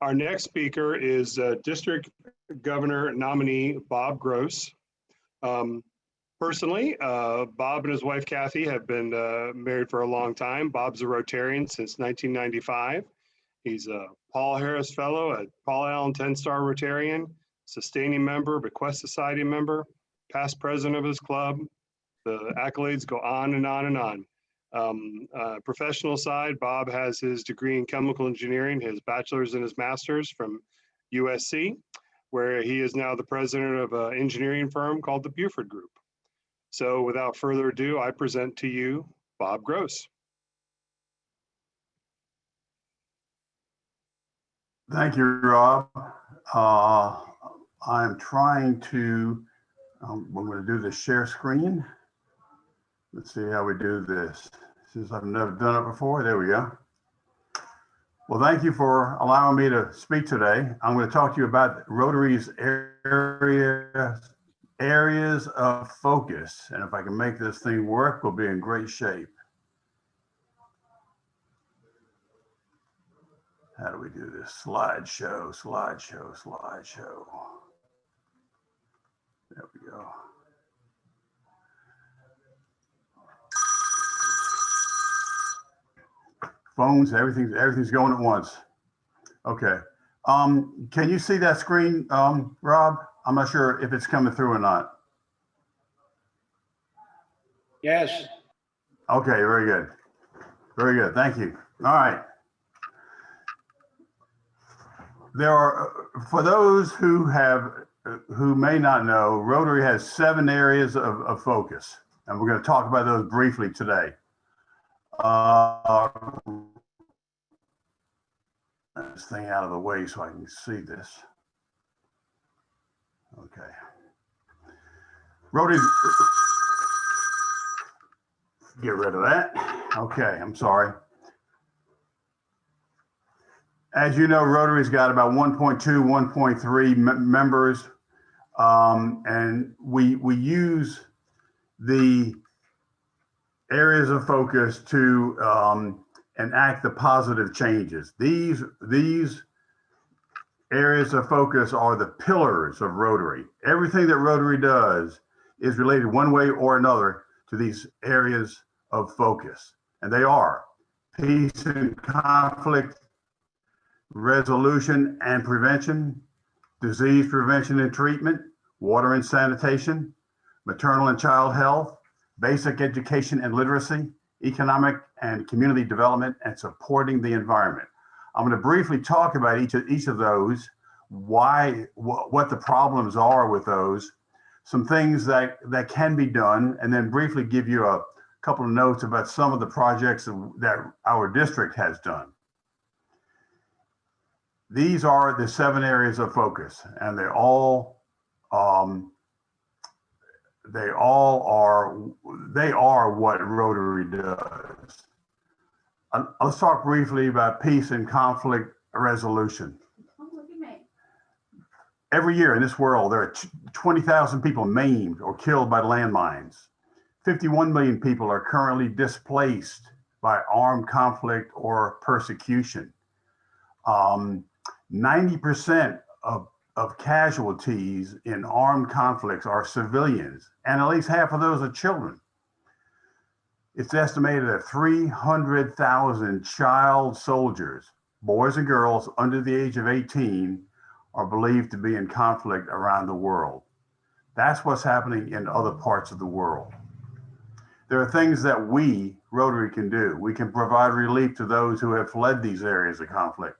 Our next speaker is District Governor nominee Bob Gross. Personally, Bob and his wife Kathy have been married for a long time. Bob's a Rotarian since 1995. He's a Paul Harris Fellow, a Paul Allen 10-star Rotarian, sustaining member, Bequest Society member, past president of his club. The accolades go on and on and on. Professional side, Bob has his degree in chemical engineering, his bachelor's and his master's from USC, where he is now the president of an engineering firm called the Buford Group. So without further ado, I present to you Bob Gross. Thank you, Rob. I'm trying to, we're going to do the share screen. Let's see how we do this. Since I've never done it before, there we go. Well, thank you for allowing me to speak today. I'm going to talk to you about Rotary's areas of focus. And if I can make this thing work, we'll be in great shape. How do we do this? Slideshow. There we go. Phones, everything's going at once. Okay. Can you see that screen, Rob? I'm not sure if it's coming through or not. Yes. Okay, very good. Very good. Thank you. All right. There are, for those who may not know, Rotary has 7 areas of focus, and we're going to talk about those briefly today. This thing out of the way so I can see this. Okay. Rotary, get rid of that. Okay, I'm sorry. As you know, Rotary's got about 1.2, 1.3 members, and we use the areas of focus to enact the positive changes. These areas of focus are the pillars of Rotary. Everything that Rotary does is related one way or another to these areas of focus. And they are peace and conflict resolution and prevention, disease prevention and treatment, water and sanitation, maternal and child health, basic education and literacy, economic and community development, and supporting the environment. I'm going to briefly talk about each of those, what the problems are with those, some things that can be done, and then briefly give you a couple of notes about some of the projects that our district has done. These are the 7 areas of focus, and they all are what Rotary does. Let's talk briefly about peace and conflict resolution. Every year in this world, there are 20,000 people maimed or killed by landmines. 51 million people are currently displaced by armed conflict or persecution. 90% of casualties in armed conflicts are civilians, and at least half of those are children. It's estimated that 300,000 child soldiers, boys and girls under the age of 18, are believed to be in conflict around the world. That's what's happening in other parts of the world. There are things that we, Rotary, can do. We can provide relief to those who have fled these areas of conflict.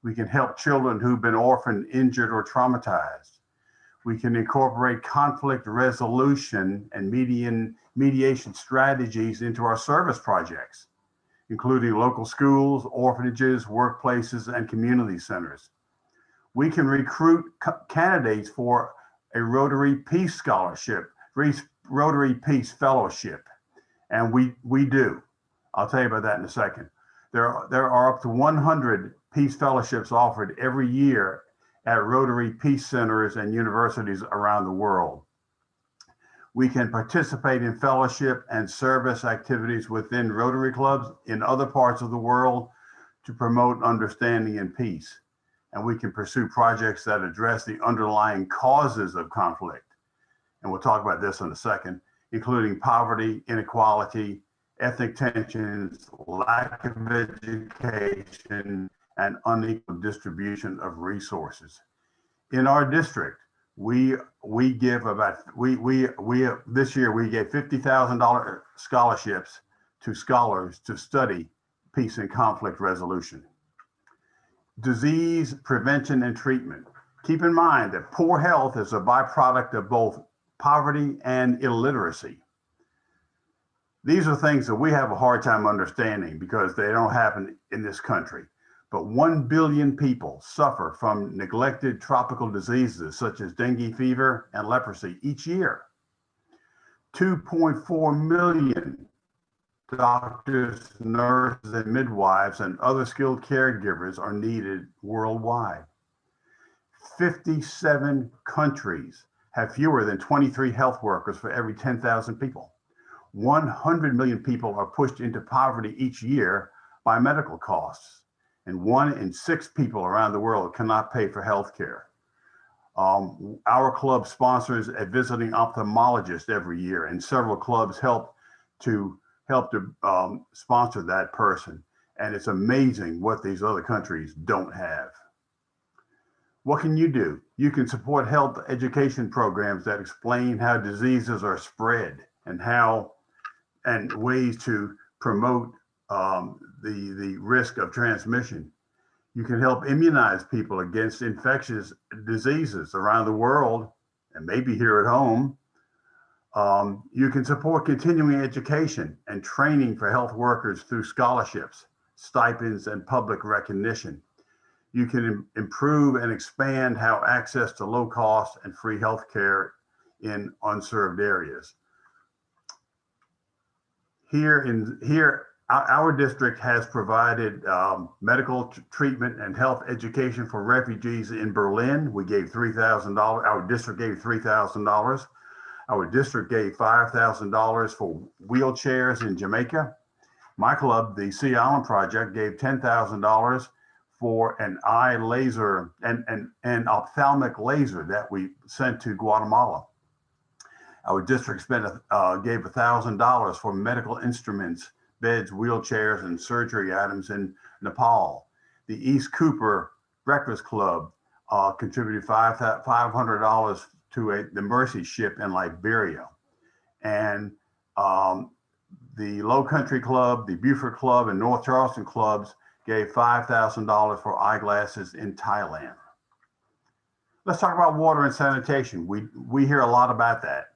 We can help children who've been orphaned, injured, or traumatized. We can incorporate conflict resolution and mediation strategies into our service projects, including local schools, orphanages, workplaces, and community centers. We can recruit candidates for a Rotary Peace Scholarship, Rotary Peace Fellowship, and we do. I'll tell you about that in a second. There are up to 100 Peace Fellowships offered every year at Rotary Peace Centers and universities around the world. We can participate in fellowship and service activities within Rotary clubs in other parts of the world to promote understanding and peace. and we can pursue projects that address the underlying causes of conflict. And we'll talk about this in a second, including poverty, inequality, ethnic tensions, lack of education, and unequal distribution of resources. In our district, we give about, this year we gave $50,000 scholarships to scholars to study peace and conflict resolution. Disease prevention and treatment. Keep in mind that poor health is a byproduct of both poverty and illiteracy. These are things that we have a hard time understanding because they don't happen in this country. But 1 billion people suffer from neglected tropical diseases such as dengue fever and leprosy each year. 2.4 million doctors, nurses, and midwives and other skilled caregivers are needed worldwide. 57 countries have fewer than 23 health workers for every 10,000 people. 100 million people are pushed into poverty each year by medical costs, and 1 in 6 people around the world cannot pay for health care. Our club sponsors a visiting ophthalmologist every year, and several clubs help to sponsor that person. And it's amazing what these other countries don't have. What can you do? You can support health education programs that explain how diseases are spread and ways to promote the risk of transmission. You can help immunize people against infectious diseases around the world and maybe here at home. You can support continuing education and training for health workers through scholarships, stipends, and public recognition. You can improve and expand how access to low cost and free health care in unserved areas. Here, our district has provided medical treatment and health education for refugees in Berlin. We gave $3,000. Our district gave $3,000. Our district gave $5,000 for wheelchairs in Jamaica. My club, the Sea Island Project, gave $10,000 for an eye laser and ophthalmic laser that we sent to Guatemala. Our district gave $1,000 for medical instruments, beds, wheelchairs, and surgery items in Nepal. The East Cooper Breakfast Club contributed $500 to the Mercy ship in Liberia. And the Low Country Club, the Beaufort Club, and North Charleston clubs gave $5,000 for eyeglasses in Thailand. Let's talk about water and sanitation. We hear a lot about that.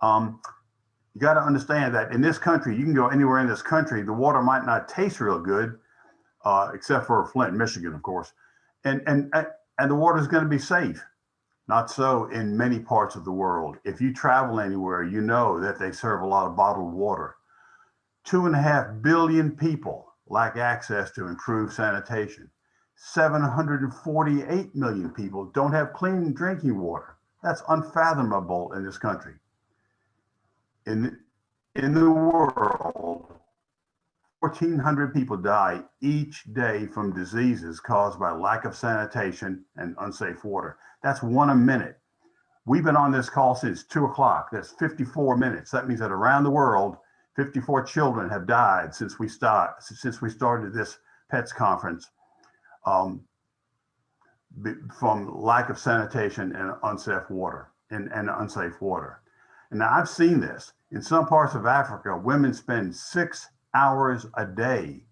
You got to understand that in this country, you can go anywhere in this country, the water might not taste real good, except for Flint, Michigan, of course, and the water is going to be safe. Not so in many parts of the world. If you travel anywhere, you know that they serve a lot of bottled water. 2.5 billion people lack access to improved sanitation. 748 million people don't have clean drinking water. That's unfathomable in this country. In the world, 1,400 people die each day from diseases caused by lack of sanitation and unsafe water. That's 1 a minute. We've been on this call since 2 o'clock. That's 54 minutes. That means that around the world, 54 children have died since we started this PETS conference from lack of sanitation and unsafe water. And unsafe water. And now I've seen this. In some parts of Africa, women spend 6 hours a day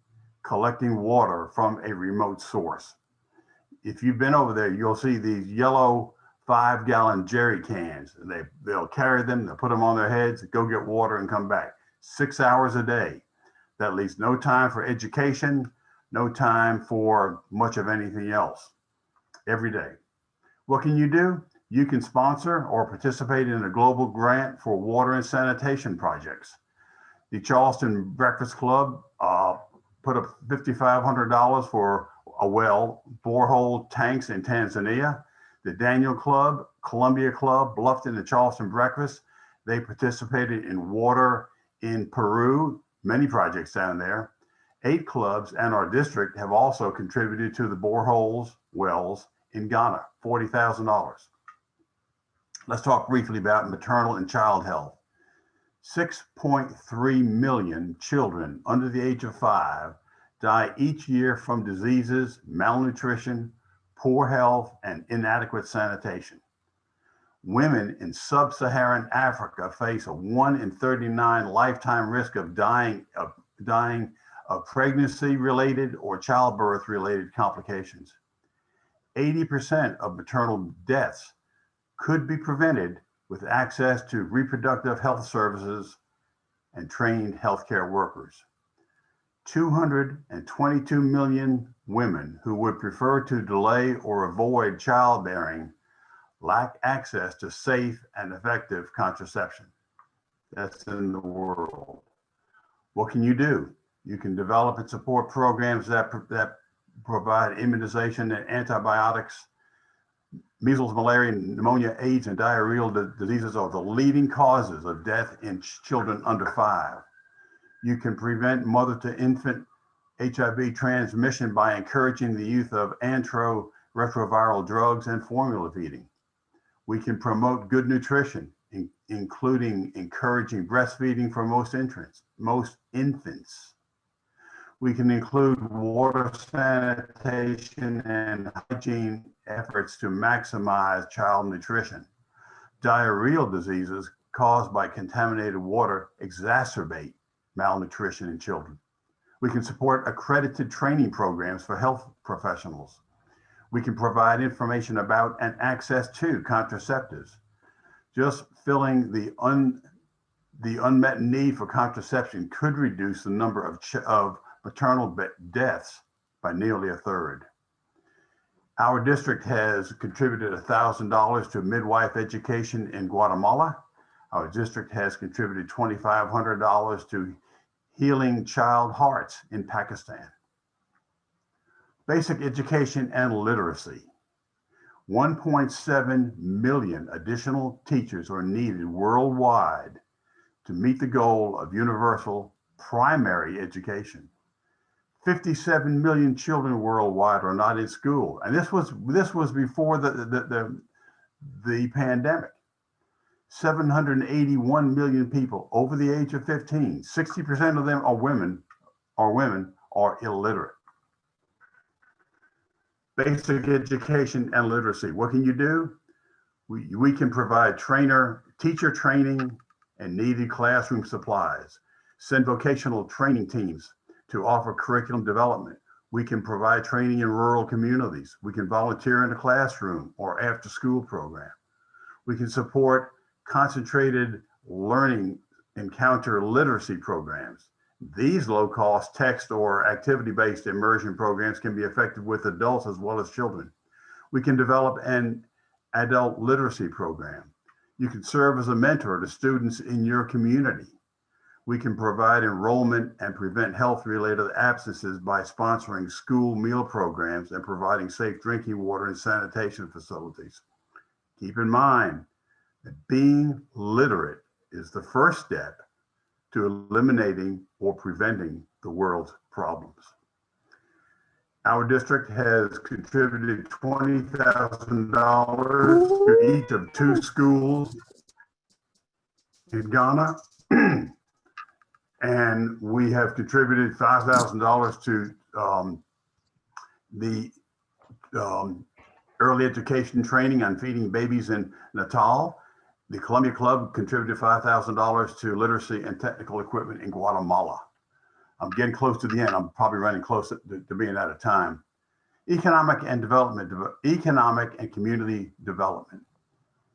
collecting water from a remote source. If you've been over there, you'll see these yellow 5-gallon jerry cans. And they'll carry them, they'll put them on their heads, go get water and come back. 6 hours a day. That leaves no time for education, no time for much of anything else every day. What can you do? You can sponsor or participate in a global grant for water and sanitation projects. The Charleston Breakfast Club put up $5,500 for a well, borehole tanks in Tanzania. The Daniel Club, Columbia Club, Bluffton and Charleston Breakfast, they participated in water in Peru, many projects down there. 8 clubs and our district have also contributed to the boreholes wells in Ghana, $40,000. Let's talk briefly about maternal and child health. 6.3 million children under the age of 5 die each year from diseases, malnutrition, poor health, and inadequate sanitation. Women in sub-Saharan Africa face a 1 in 39 lifetime risk of dying of pregnancy-related or childbirth-related complications. 80% of maternal deaths could be prevented with access to reproductive health services and trained healthcare workers. 222 million women who would prefer to delay or avoid childbearing lack access to safe and effective contraception. That's in the world. What can you do? You can develop and support programs that provide immunization and antibiotics. Measles, malaria, pneumonia, AIDS, and diarrheal diseases are the leading causes of death in children under 5. You can prevent mother-to-infant HIV transmission by encouraging the use of antiretroviral drugs and formula feeding. We can promote good nutrition, including encouraging breastfeeding for most infants. We can include water sanitation and hygiene efforts to maximize child nutrition. Diarrheal diseases caused by contaminated water exacerbate malnutrition in children. We can support accredited training programs for health professionals. We can provide information about and access to contraceptives. Just filling the unmet need for contraception could reduce the number of maternal deaths by nearly a third. Our district has contributed $1,000 to midwife education in Guatemala. Our district has contributed $2,500 to healing child hearts in Pakistan. Basic education and literacy. 1.7 million additional teachers are needed worldwide to meet the goal of universal primary education. 57 million children worldwide are not in school, and this was before the pandemic. 781 million people over the age of 15, 60% of them are women, are illiterate. Basic education and literacy. What can you do? We can provide teacher training and needed classroom supplies. Send vocational training teams to offer curriculum development. We can provide training in rural communities. We can volunteer in a classroom or after school program. We can support concentrated learning and counter literacy programs. These low-cost text or activity-based immersion programs can be effective with adults as well as children. We can develop an adult literacy program. You can serve as a mentor to students in your community. We can provide enrollment and prevent health-related absences by sponsoring school meal programs and providing safe drinking water and sanitation facilities. Keep in mind that being literate is the first step to eliminating or preventing the world's problems. Our district has contributed $20,000 to each of 2 schools in Ghana. And we have contributed $5,000 to the early education training on feeding babies in Natal. The Columbia Club contributed $5,000 to literacy and technical equipment in Guatemala. I'm getting close to the end. I'm probably running close to being out of time. Economic and community development.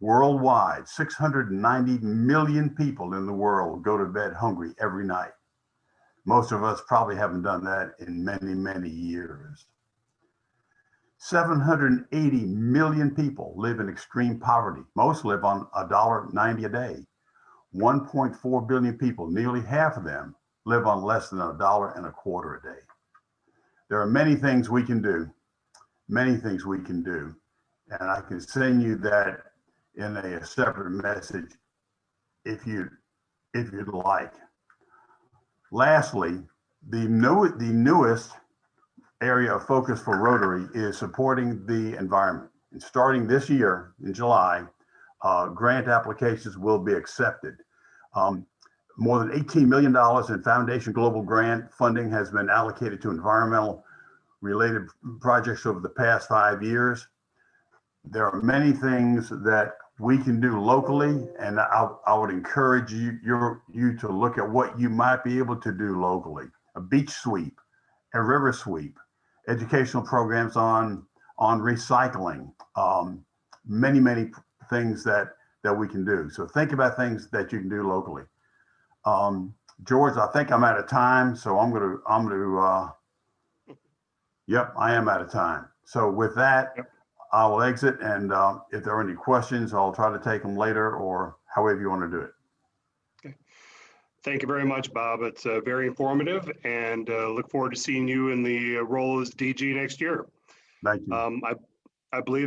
Worldwide, 690 million people in the world go to bed hungry every night. Most of us probably haven't done that in many, many years. 780 million people live in extreme poverty. Most live on $1.90 a day. 1.4 billion people, nearly half of them, live on less than $1.25 a day. There are many things we can do, and I can send you that in a separate message if you'd like. Lastly, The newest area of focus for Rotary is supporting the environment. And starting this year in July, grant applications will be accepted. More than $18 million in Foundation Global Grant funding has been allocated to environmental related projects over the past 5 years. There are many things that we can do locally, and I would encourage you to look at what you might be able to do locally. A beach sweep, a river sweep, educational programs on recycling, many things that we can do. So think about things that you can do locally. George, I think I'm out of time, so I'm gonna yep, I am out of time. So with that, Yep. I will exit, and if there are any questions, I'll try to take them later or however you want to do it. Okay. Thank you very much, Bob. It's very informative, and look forward to seeing you in the role as DG next year. Thank you. I believe